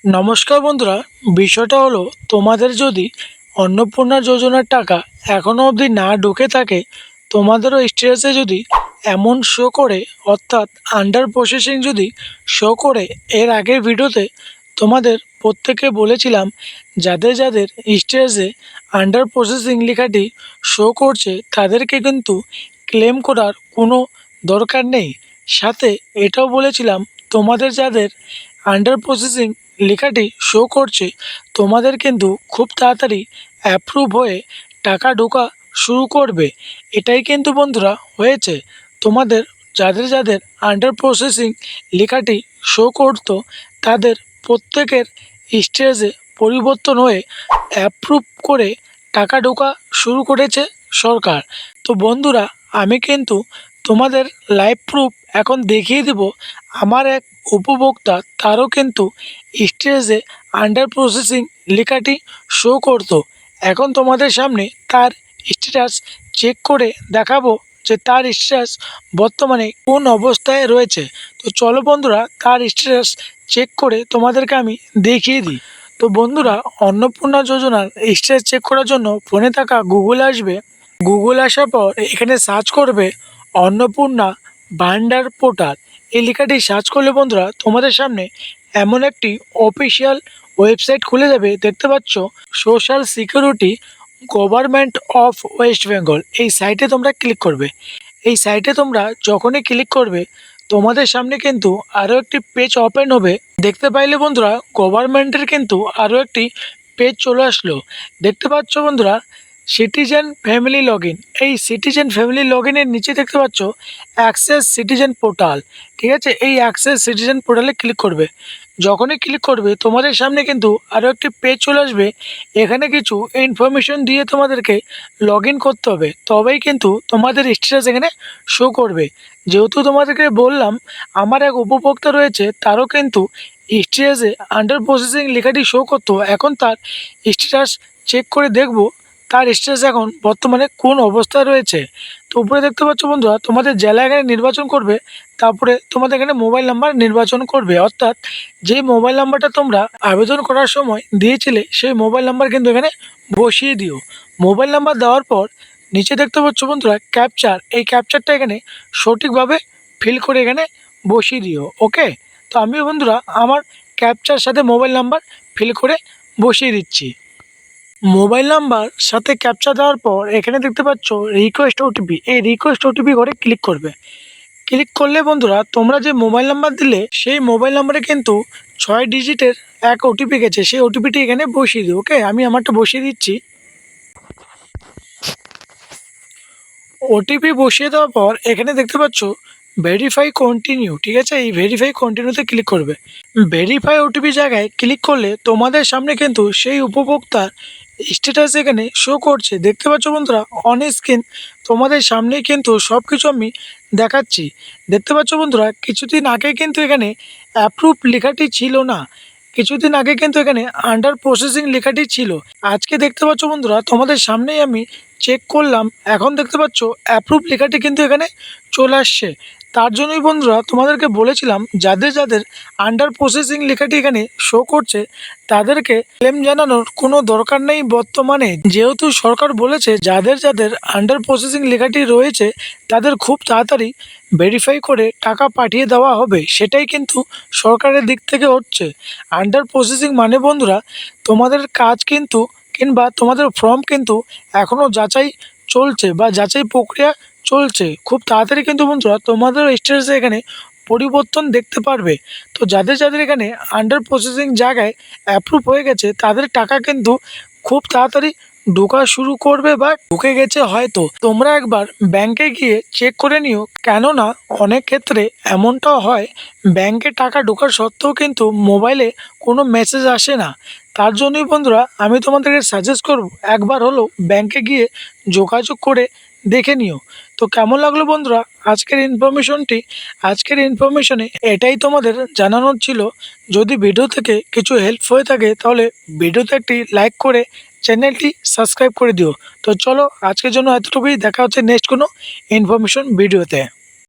নমস্কার বন্ধুরা, বিষয়টা হলো তোমাদের যদি অন্নপূর্ণা যোজনার টাকা এখনও অবধি না ঢুকে থাকে, তোমাদেরও স্ট্যাটাসে যদি এমন শো করে অর্থাৎ আন্ডার প্রসেসিং যদি শো করে, এর আগের ভিডিওতে তোমাদের প্রত্যেককে বলেছিলাম যাদের যাদের স্ট্যাটাসে আন্ডার প্রসেসিং লেখাটি শো করছে তাদেরকে কিন্তু ক্লেম করার কোনো দরকার নেই। সাথে এটাও বলেছিলাম তোমাদের যাদের আন্ডার প্রসেসিং লেখাটি শো করছে তোমাদের কিন্তু খুব তাড়াতাড়ি অ্যাপ্রুভ হয়ে টাকা ঢোকা শুরু করবে। এটাই কিন্তু বন্ধুরা হয়েছে। তোমাদের যাদের যাদের আন্ডার প্রসেসিং লেখাটি শো করতো তাদের প্রত্যেকের স্টেজে পরিবর্তন হয়ে অ্যাপ্রুভ করে টাকা ঢোকা শুরু করেছে সরকার। তো বন্ধুরা, আমি কিন্তু তোমাদের লাইভ প্রুফ এখন দেখিয়ে দেব। আমার এক উপভোক্তা, তারও কিন্তু স্টেজে আন্ডার প্রসেসিং লেখাটি শো করতো। এখন তোমাদের সামনে তার স্ট্যাটাস চেক করে দেখাবো যে তার স্ট্যাটাস বর্তমানে কোন অবস্থায় রয়েছে। তো চলো বন্ধুরা, তার স্ট্যাটাস চেক করে তোমাদেরকে আমি দেখিয়ে দিই। তো বন্ধুরা, অন্নপূর্ণা যোজনার স্ট্যাটাস চেক করার জন্য ফোনে থাকা গুগল আসবে। গুগল আসার পর এখানে সার্চ করবে অন্নপূর্ণা ভান্ডার পোর্টাল। এই লেখাটি সার্চ করলে বন্ধুরা তোমাদের সামনে এমন একটি অফিসিয়াল ওয়েবসাইট খুলে যাবে। দেখতে পাচ্ছ, social security government of West Bengal. এই সাইটে তোমরা ক্লিক করবে। এই সাইটে তোমরা যখনই ক্লিক করবে তোমাদের সামনে কিন্তু আরও একটি পেজ ওপেন হবে। দেখতে পাইলে বন্ধুরা, গভর্নমেন্টের কিন্তু আরও একটি পেজ চলে আসলো। দেখতে পাচ্ছ বন্ধুরা, সিটিজেন ফ্যামিলি লগ ইন। এই সিটিজেন ফ্যামিলি লগ ইনের নিচে দেখতে পাচ্ছ অ্যাক্সেস সিটিজেন পোর্টাল। ঠিক আছে, এই অ্যাক্সেস সিটিজেন পোর্টালে ক্লিক করবে। যখনই ক্লিক করবে তোমাদের সামনে কিন্তু আরও একটি পেজ চলে আসবে। এখানে কিছু ইনফরমেশন দিয়ে তোমাদেরকে লগ ইন করতে হবে, তবেই কিন্তু তোমাদের স্ট্যাটাস এখানে শো করবে। যেহেতু তোমাদেরকে বললাম আমার এক উপভোক্তা রয়েছে, তারও কিন্তু স্ট্যাটাসে আন্ডার প্রসেসিং লেখাটি শো করতো। এখন তার স্ট্যাটাস চেক করে দেখব তার স্ট্যাটাস এখন বর্তমানে কোন অবস্থায় রয়েছে। তো উপরে দেখতে পাচ্ছ বন্ধুরা, তোমাদের জেলা এখানে নির্বাচন করবে, তারপরে তোমাদের এখানে মোবাইল নাম্বার নির্বাচন করবে। অর্থাৎ যে মোবাইল নাম্বারটা তোমরা আবেদন করার সময় দিয়েছিলে সেই মোবাইল নাম্বার কিন্তু এখানে বসিয়ে দিও। মোবাইল নাম্বার দেওয়ার পর নিচে দেখতে পাচ্ছ বন্ধুরা ক্যাপচার। এই ক্যাপচারটা এখানে সঠিকভাবে ফিল করে এখানে বসিয়ে দিও। ওকে, তো আমিও বন্ধুরা আমার ক্যাপচার সাথে মোবাইল নাম্বার ফিল করে বসিয়ে দিচ্ছি। মোবাইল নাম্বার সাথে ক্যাপচা দেওয়ার পর এখানে দেখতে পাচ্ছ রিকোয়েস্ট ওটিপি। এই রিকোয়েস্ট ওটিপি করে ক্লিক করবে। ক্লিক করলে বন্ধুরা তোমরা যে মোবাইল নাম্বার দিলে সেই মোবাইল নাম্বারে কিন্তু 6 ডিজিটের এক ওটিপি গেছে, সেই ওটিপিটি এখানে বসিয়ে দিও। ওকে, আমি আমারটা বসিয়ে দিচ্ছি। ওটিপি বসিয়ে দেওয়ার পর এখানে দেখতে পাচ্ছ ভেরিফাই কন্টিনিউ। ঠিক আছে, এই ভেরিফাই কন্টিনিউতে ক্লিক করবে। ভেরিফাই ওটিপি জায়গায় ক্লিক করলে তোমাদের সামনে কিন্তু সেই উপভোক্তার স্ট্যাটাস এখানে শো করছে। দেখতে পাচ্ছ বন্ধুরা অন স্ক্রিন তোমাদের সামনেই কিন্তু সব কিছু আমি দেখাচ্ছি। দেখতে পাচ্ছ বন্ধুরা, কিছুদিন আগে কিন্তু এখানে অ্যাপ্রুভ লেখাটি ছিল না, কিছুদিন আগে কিন্তু এখানে আন্ডার প্রসেসিং লেখাটি ছিল। আজকে দেখতে পাচ্ছ বন্ধুরা তোমাদের সামনেই আমি চেক করলাম, এখন দেখতে পাচ্ছ অ্যাপ্রুভ লেখাটি কিন্তু এখানে চলে আসছে। তার জন্যই বন্ধুরা তোমাদেরকে বলেছিলাম যাদের যাদের আন্ডার প্রসেসিং লেখাটি এখানে শো করছে তাদেরকে ক্লেম জানানোর কোনো দরকার নেই বর্তমানে। যেহেতু সরকার বলেছে যাদের যাদের আন্ডার প্রসেসিং লেখাটি রয়েছে তাদের খুব তাড়াতাড়ি ভেরিফাই করে টাকা পাঠিয়ে দেওয়া হবে, সেটাই কিন্তু সরকারের দিক থেকে হচ্ছে। আন্ডার প্রসেসিং মানে বন্ধুরা তোমাদের কাজ কিন্তু কিংবা তোমাদের ফর্ম কিন্তু এখনও যাচাই চলছে বা যাচাই প্রক্রিয়া চলছে। খুব তাড়াতাড়ি কিন্তু বন্ধুরা তোমাদের স্ট্যাটাসে এখানে পরিবর্তন দেখতে পারবে। তো যাদের যাদের এখানে আন্ডার প্রসেসিং জায়গায় অ্যাপ্রুভ হয়ে গেছে তাদের টাকা কিন্তু খুব তাড়াতাড়ি ঢোকা শুরু করবে বা ঢুকে গেছে হয়তো। তোমরা একবার ব্যাংকে গিয়ে চেক করে নিও, কেননা অনেক ক্ষেত্রে এমনটাও হয় ব্যাংকে টাকা ঢোকার সত্ত্বেও কিন্তু মোবাইলে কোনো মেসেজ আসে না। তার জন্যই বন্ধুরা আমি তোমাদেরকে সাজেস্ট করব একবার হলো ব্যাংকে গিয়ে যোগাযোগ করে দেখে নিও। তো কেমন লাগলো বন্ধুরা আজকের ইনফরমেশনে এটাই তোমাদের জানানোর ছিল। যদি ভিডিও থেকে কিছু হেল্প হয়ে থাকে তাহলে ভিডিওতে একটি লাইক করে চ্যানেলটি সাবস্ক্রাইব করে দিও। তো চলো আজকের জন্য এতটুকুই, দেখা হচ্ছে নেক্সট কোনো ইনফরমেশন ভিডিওতে।